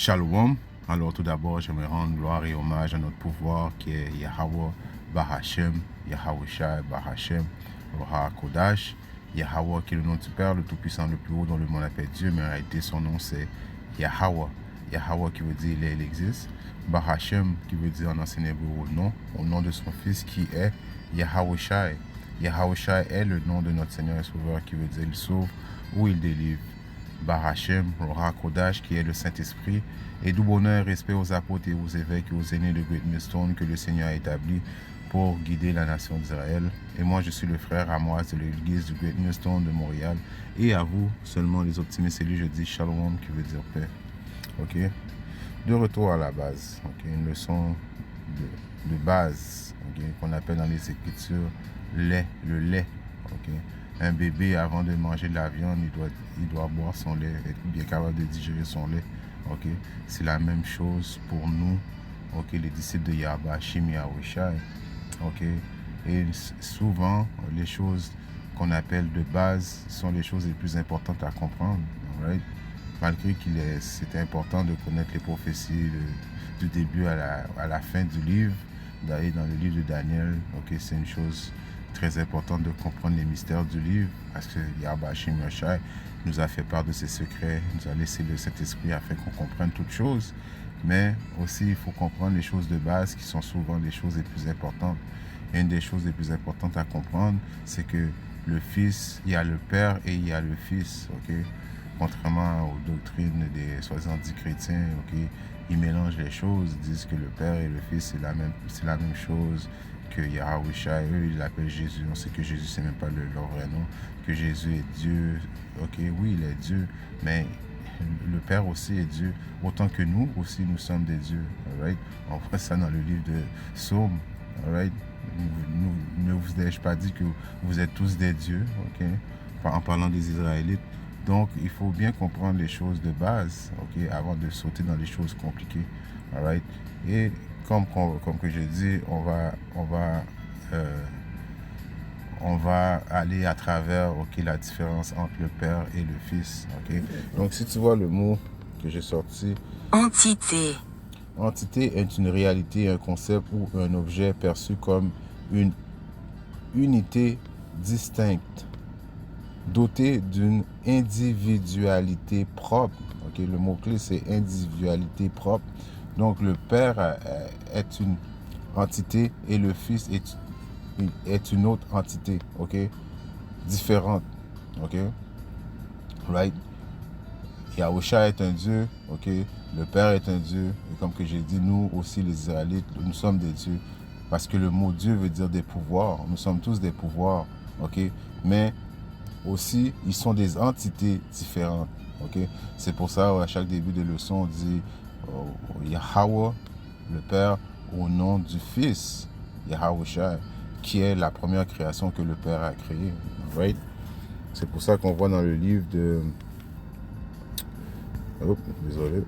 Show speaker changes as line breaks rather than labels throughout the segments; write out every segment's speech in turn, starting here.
Shalom. Alors tout d'abord, j'aimerais rendre gloire et hommage à notre pouvoir qui est Yahweh Bahashem, Yahweh Shai Bahashem, Roha Kodash, Yahweh qui est le nom du Père, le Tout-Puissant, le plus haut dont le monde appelle Dieu, mais en réalité son nom c'est Yahweh. Yahweh qui veut dire il existe. Bahashem qui veut dire en ancien hébreu au nom de son Fils qui est Yahweh Shai. Yahweh Shai est le nom de notre Seigneur et Sauveur qui veut dire il sauve ou il délivre. Bahashem, Roha Kodash, qui est le Saint-Esprit, et du bonheur et respect aux apôtres et aux évêques et aux aînés de Great Millstone que le Seigneur a établi pour guider la nation d'Israël. Et moi, je suis le frère Amoaz de l'église du Great Millstone de Montréal. Et à vous, seulement les optimistes élus, je dis Shalom, qui veut dire paix. Ok? De retour à la base. Ok? Une leçon de base, ok? Qu'on appelle dans les Écritures le lait. Ok? Un bébé, avant de manger de la viande, il doit boire son lait, être bien capable de digérer son lait. Ok, c'est la même chose pour nous, ok, les disciples de Yahweh Shim Yahweh Shai. Ok, et souvent, les choses qu'on appelle de base sont les choses les plus importantes à comprendre. Right? Malgré c'est important de connaître les prophéties du début à la fin du livre, d'aller dans le livre de Daniel, ok, c'est une chose très importante de comprendre les mystères du livre, parce que Yahweh Shim Yahweh nous a fait part de ses secrets, nous a laissé le Saint-Esprit afin qu'on comprenne toutes choses, mais aussi il faut comprendre les choses de base qui sont souvent les choses les plus importantes. Et une des choses les plus importantes à comprendre, c'est que le Fils, il y a le Père et il y a le Fils, ok? Contrairement aux doctrines des soi-disant dits chrétiens, ok? Ils mélangent les choses, ils disent que le Père et le Fils, c'est la même chose, que Yahweh Shai, eux, ils l'appellent Jésus. On sait que Jésus, c'est même pas leur vrai nom, que Jésus est Dieu. Ok, oui, il est Dieu, mais le Père aussi est Dieu, autant que nous aussi, nous sommes des dieux. Right? On voit ça dans le livre de Psaume. Right? Ne vous ai-je pas dit que vous êtes tous des dieux, ok? En parlant des Israélites. Donc, il faut bien comprendre les choses de base, ok, avant de sauter dans les choses compliquées. Right? Et comme que je dis, on va aller à travers, ok, la différence entre le Père et le Fils, ok. Donc, si tu vois le mot que j'ai sorti,
entité.
Entité est une réalité, un concept ou un objet perçu comme une unité distincte, dotée d'une individualité propre. Ok, le mot-clé, c'est individualité propre. Donc, le Père est une entité et le Fils est une autre entité, ok, différente, ok, right? Yahusha est un Dieu, ok, le Père est un Dieu, et comme que j'ai dit, nous aussi les Israélites, nous sommes des dieux, parce que le mot Dieu veut dire des pouvoirs, nous sommes tous des pouvoirs, ok, mais aussi, ils sont des entités différentes, ok, c'est pour ça, à chaque début de leçon, on dit Yahweh, le Père, au nom du Fils, Yahusha, qui est la première création que le Père a créée, right? C'est pour ça qu'on voit dans le livre de... Oh, désolé.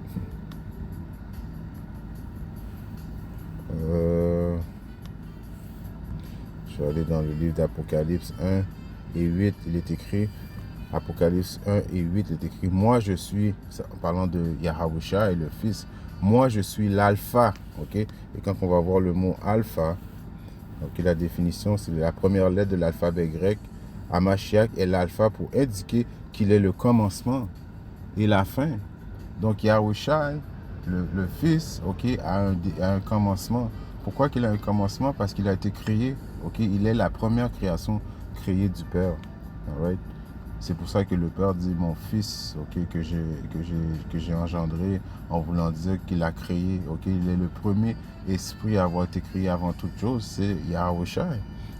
Je vais aller dans le livre d'Apocalypse 1 et 8. Il est écrit, Apocalypse 1 et 8, il est écrit, moi je suis, en parlant de Yahusha et le Fils, moi je suis l'alpha, ok? Et quand on va voir le mot alpha, ok, la définition, c'est la première lettre de l'alphabet grec. Hamashiach est l'alpha pour indiquer qu'il est le commencement et la fin. Donc Yahusha, le Fils, ok, a un commencement. Pourquoi qu'il a un commencement? Parce qu'il a été créé, ok, il est la première création créée du Père. Alright? C'est pour ça que le Père dit mon Fils, ok, que j'ai engendré, en voulant dire qu'il a créé, ok, il est le premier esprit à avoir été créé avant toute chose, c'est Yahusha,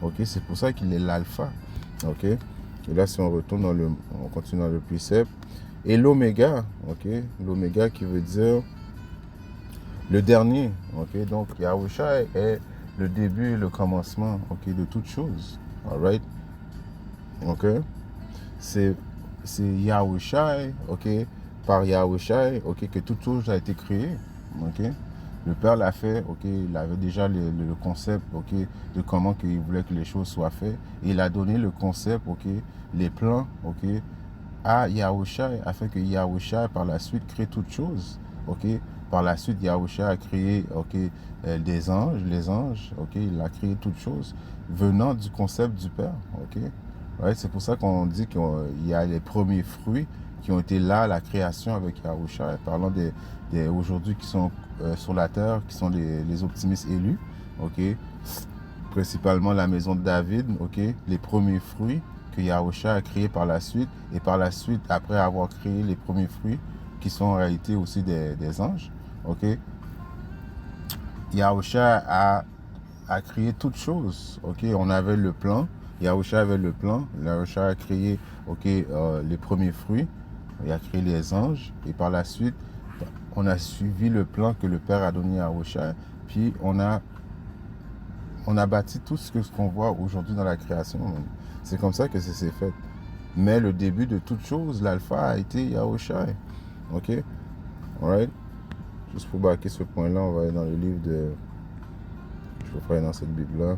ok, c'est pour ça qu'il est l'alpha, ok. Et là, si on retourne on continue dans le précepte, et l'oméga, ok, l'oméga qui veut dire le dernier, ok, donc Yahusha est le début et le commencement, ok, de toute chose, alright, ok. C'est Yahusha, ok, par Yahusha, ok, que toute chose a été créée, ok. Le Père l'a fait, ok, il avait déjà le concept, ok, de comment il voulait que les choses soient faites. Et il a donné le concept, ok, les plans, ok, à Yahusha, afin que Yahusha, par la suite, crée toutes choses. ok. Par la suite, Yahusha a créé, ok, des anges, les anges, ok. Il a créé toutes choses venant du concept du Père, ok. Ouais, c'est pour ça qu'on dit qu'il y a les premiers fruits qui ont été là, la création avec Yahusha. Parlant des aujourd'hui qui sont sur la terre, qui sont les optimistes élus, ok. Principalement la maison de David, ok. Les premiers fruits que Yahusha a créés par la suite. Et par la suite, après avoir créé les premiers fruits, qui sont en réalité aussi des anges, ok. Yahusha a créé toutes choses, ok. On avait le plan. Yahusha avait le plan. Yahusha a créé, ok, les premiers fruits. Il a créé les anges. Et par la suite, on a suivi le plan que le Père a donné à Yahusha. Puis on a bâti tout ce qu'on voit aujourd'hui dans la création. C'est comme ça que ça s'est fait. Mais le début de toute chose, l'alpha a été Yahusha. Ok? Alright? Juste pour baquer ce point-là, on va aller dans le livre de... Je vais faire dans cette Bible-là.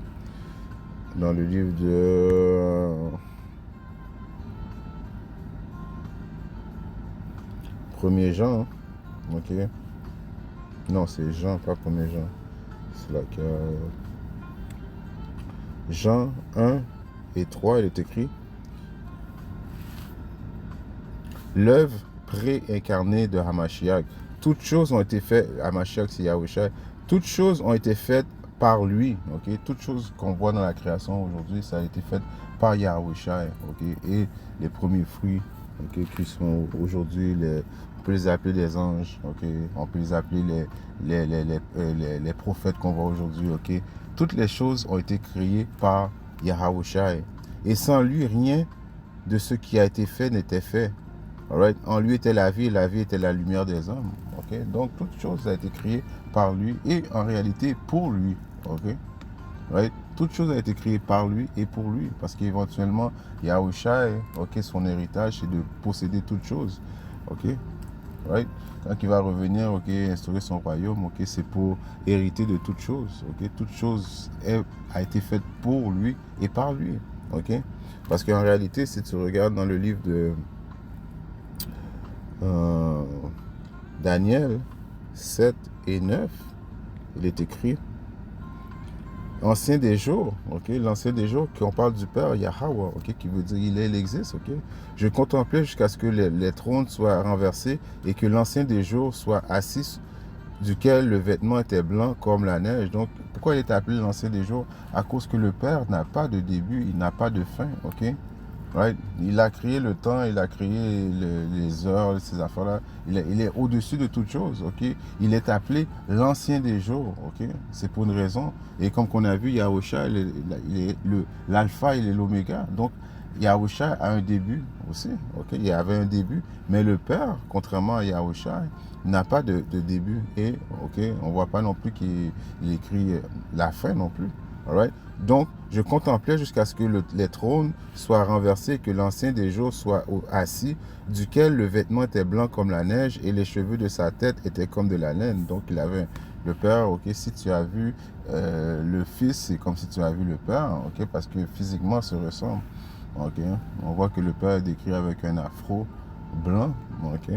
Dans le livre de... 1er Jean. Ok? Non, c'est Jean, pas 1er Jean. C'est là qu'il y a... Jean 1 et 3, il est écrit: l'œuvre pré-incarnée de Hamashiach. Toutes choses ont été faites, Hamashiach c'est Yahusha, toutes choses ont été faites par lui. Okay? Toutes choses qu'on voit dans la création aujourd'hui, ça a été fait par Yahusha. Okay? Et les premiers fruits, okay, qui sont aujourd'hui, on peut les appeler des anges, okay? On peut les appeler les prophètes qu'on voit aujourd'hui. Okay? Toutes les choses ont été créées par Yahusha. Et sans lui, rien de ce qui a été fait n'était fait. Alright? En lui était la vie était la lumière des hommes. Okay? Donc, toute chose a été créée par lui et en réalité pour lui. Okay? Right? Toute chose a été créée par lui et pour lui. Parce qu'éventuellement, Yahusha, okay, son héritage, c'est de posséder toute chose. Okay? Right? Quand il va revenir, okay, instaurer son royaume, okay, c'est pour hériter de toute chose. Okay? Toute chose a été faite pour lui et par lui. Okay? Parce qu'en réalité, si tu regardes dans le livre de Daniel 7 et 9, il est écrit: ancien des jours, ok, l'ancien des jours, qu'on parle du Père Yahweh, ok, qui veut dire il existe, ok. Je contemplais jusqu'à ce que les trônes soient renversés et que l'ancien des jours soit assis, duquel le vêtement était blanc comme la neige. Donc, pourquoi il est appelé l'ancien des jours? À cause que le Père n'a pas de début, il n'a pas de fin, ok. Right? Il a créé le temps, il a créé les heures, ces affaires-là. Il est au-dessus de toute chose, ok? Il est appelé l'ancien des jours, ok? C'est pour une raison. Et comme qu'on a vu, Yahusha, il est l'alpha, il est l'oméga. Donc, Yahusha a un début aussi, ok? Il y avait un début, mais le Père, contrairement à Yahusha, n'a pas de début. Et, ok, on ne voit pas non plus qu'il écrit la fin non plus. Alright? Donc, je contemplais jusqu'à ce que les trônes soient renversés et que l'ancien des jours soit assis, duquel le vêtement était blanc comme la neige et les cheveux de sa tête étaient comme de la laine. Donc, il avait le Père, ok, si tu as vu le Fils, c'est comme si tu as vu le Père, ok, parce que physiquement, ça ressemble. Ok, on voit que le Père est décrit avec un afro blanc, ok,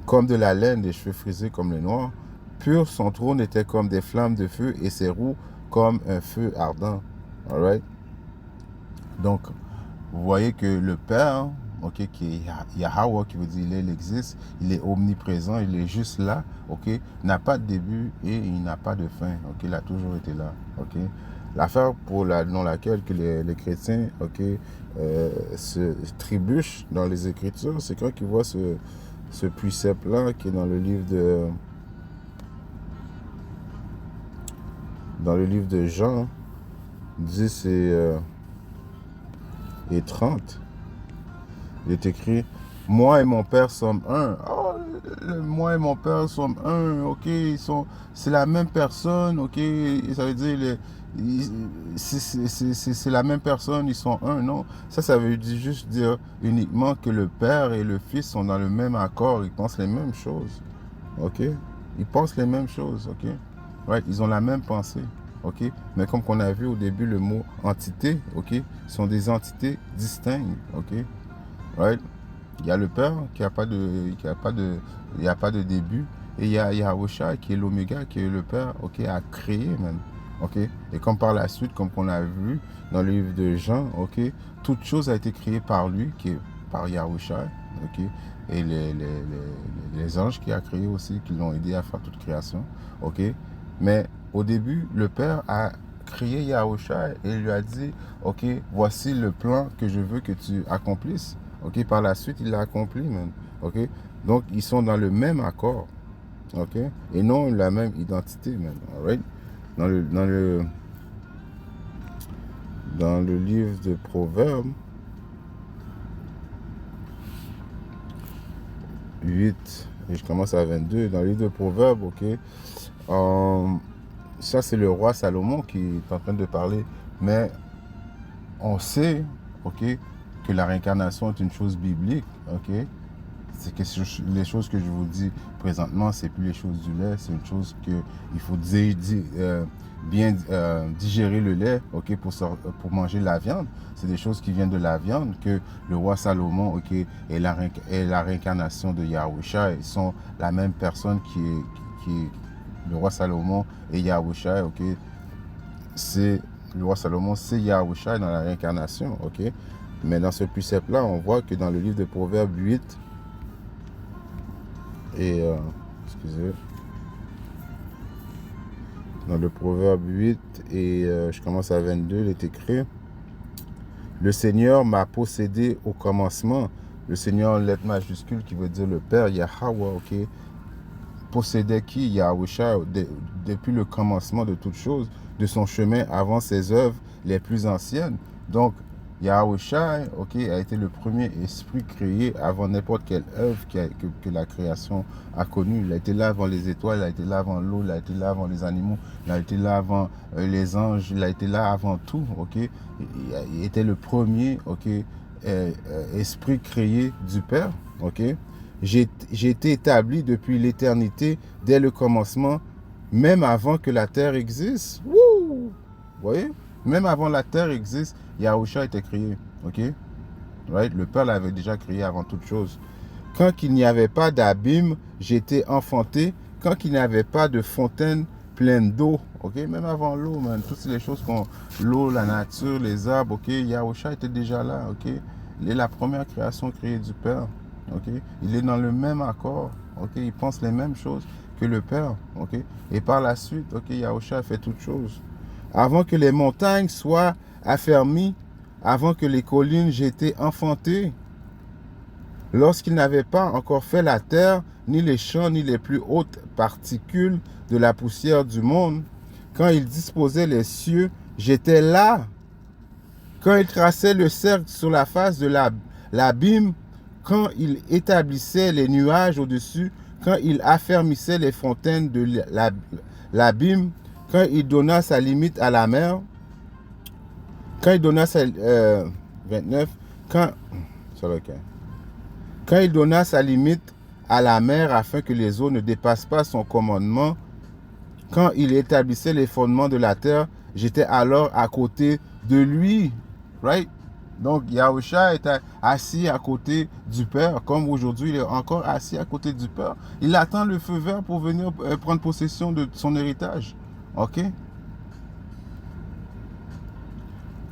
comme de la laine, des cheveux frisés comme le noir. Pur, son trône était comme des flammes de feu et ses roues comme un feu ardent. Alright? Donc, vous voyez que le Père, ok, qui est Yahweh, qui veut dire il existe, il est omniprésent, il est juste là, ok, n'a pas de début et il n'a pas de fin, ok, il a toujours été là, ok. L'affaire dans laquelle que les chrétiens, ok, se trébuchent dans les Écritures, c'est quand ils voient ce précepte-là qui est dans le livre de Jean 10 et 30. Il est écrit: moi et mon Père sommes un. Oh, moi et mon Père sommes un, ok, c'est la même personne, ok, ça veut dire, c'est la même personne, ils sont un, non. Ça veut juste dire uniquement que le Père et le Fils sont dans le même accord, ils pensent les mêmes choses, ok, ils pensent les mêmes choses, ok, right? Ils ont la même pensée, ok, mais comme qu'on a vu au début le mot entité, ok, sont des entités distinctes, ok, right? Il y a le Père il n'y a pas de début. Et il y a Yahusha qui est l'Oméga, qui est le Père, ok, a créé même. Ok. Et comme par la suite, comme on a vu dans le livre de Jean, ok, toute chose a été créée par lui, qui est par Yahusha, ok. Et les anges qui a créé aussi, qui l'ont aidé à faire toute création, ok. Mais au début, le Père a créé Yahusha et lui a dit, ok, voici le plan que je veux que tu accomplisses. Ok, par la suite, il l'a accompli, même. Ok, donc ils sont dans le même accord. Ok, et non la même identité, même. Alright, dans le livre de Proverbes 8, et je commence à 22, dans le livre de Proverbes, ok, ça c'est le roi Salomon qui est en train de parler, mais on sait, ok, que la réincarnation est une chose biblique, ok. C'est que les choses que je vous dis présentement, c'est plus les choses du lait, c'est une chose que il faut bien digérer le lait, ok, pour manger la viande. C'est des choses qui viennent de la viande, que le roi Salomon, ok, et la réincarnation de Yahusha, ils sont la même personne qui est le roi Salomon et Yahusha, ok. C'est le roi Salomon, c'est Yahusha dans la réincarnation, ok. Mais dans ce précepte-là, on voit que dans le livre de Proverbes 8, et, excusez, dans le Proverbe 8, et je commence à 22, il est écrit, le Seigneur m'a possédé au commencement. Le Seigneur en lettre majuscule qui veut dire le Père, Yahweh, ok. Possédait qui? Yahusha, depuis le commencement de toutes choses, de son chemin avant ses œuvres les plus anciennes. Donc, Yahusha, ok, a été le premier esprit créé avant n'importe quelle œuvre que la création a connue. Il a été là avant les étoiles, il a été là avant l'eau, il a été là avant les animaux, il a été là avant les anges, il a été là avant tout, ok. Il était le premier, ok, esprit créé du Père, ok. J'ai été établi depuis l'éternité, dès le commencement, même avant que la terre existe. Wouh! Vous voyez? Même avant la terre existe, Yahusha était créé. Ok? Right? Le Père l'avait déjà créé avant toute chose. Quand il n'y avait pas d'abîme, j'étais enfanté. Quand il n'y avait pas de fontaine pleine d'eau. Ok? Même avant l'eau, man. Toutes les choses l'eau, la nature, les arbres. Ok? Yahusha était déjà là. Ok? Il est la première création créée du Père. Ok, il est dans le même accord, ok, il pense les mêmes choses que le Père, ok, et par la suite, ok, Yahusha fait toutes choses. Avant que les montagnes soient affermies, avant que les collines j'étais enfanté, lorsqu'il n'avait pas encore fait la terre, ni les champs, ni les plus hautes particules de la poussière du monde, quand il disposait les cieux, j'étais là. Quand il traçait le cercle sur la face de l'abîme, quand il établissait les nuages au-dessus, quand il affermissait les fontaines de l'abîme, quand il donna sa limite à la mer, quand il donna sa... 29, quand il donna sa limite à la mer afin que les eaux ne dépassent pas son commandement, quand il établissait les fondements de la terre, j'étais alors à côté de lui. Right? Donc, Yahusha était assis à côté du Père, comme aujourd'hui, il est encore assis à côté du Père. Il attend le feu vert pour venir prendre possession de son héritage. OK?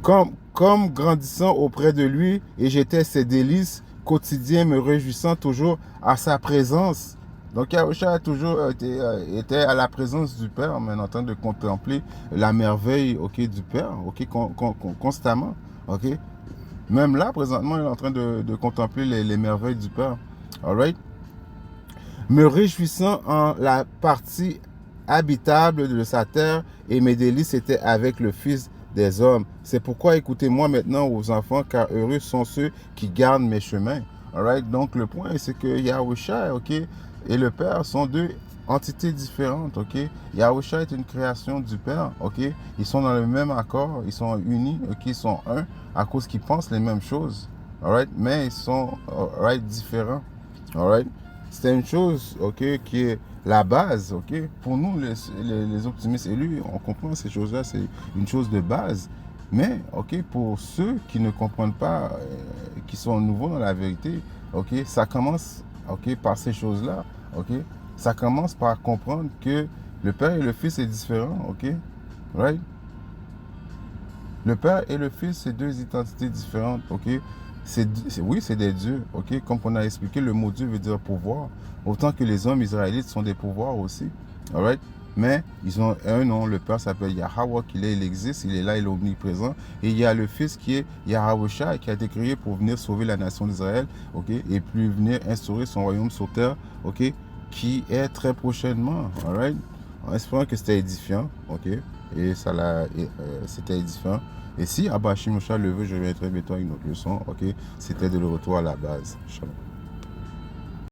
Comme grandissant auprès de lui, et j'étais ses délices quotidiens, me réjouissant toujours à sa présence. Donc, Yahusha a toujours était à la présence du Père, mais en train de contempler la merveille, ok, du Père, ok, constamment. Ok? Même là, présentement, il est en train de contempler les merveilles du Père. All right? Me réjouissant en la partie habitable de sa terre, et mes délices étaient avec le Fils des hommes. C'est pourquoi écoutez-moi maintenant aux enfants, car heureux sont ceux qui gardent mes chemins. All right? Donc, le point, c'est que Yahusha, ok, et le Père sont deux entités différentes, ok? Yahusha est une création du Père, ok? Ils sont dans le même accord, ils sont unis, ok? Ils sont un à cause qu'ils pensent les mêmes choses, alright? Mais ils sont, alright, différents, alright? C'est une chose, ok, qui est la base, ok? Pour nous, les optimistes élus, on comprend ces choses-là, c'est une chose de base. Mais, ok, pour ceux qui ne comprennent pas, qui sont nouveaux dans la vérité, ok, ça commence, ok, par ces choses-là, ok. Ça commence par comprendre que le Père et le Fils est différent, ok, right? Le Père et le Fils, c'est deux identités différentes, ok? Oui, c'est des dieux, ok? Comme on a expliqué, le mot Dieu veut dire pouvoir. Autant que les hommes israélites sont des pouvoirs aussi, alright? Mais ils ont un nom, le Père s'appelle Yahweh, il existe, il est là, il est omniprésent. Et il y a le Fils qui est Yahweh qui a été créé pour venir sauver la nation d'Israël, ok? Et puis venir instaurer son royaume sur terre, ok? Qui est très prochainement, alright? En espérant que c'était édifiant, ok? Et ça l'a, c'était édifiant. Et si Abba Shimosha le veut, je reviendrai bientôt avec une autre leçon, ok? C'était de le retour à la base. Shalom.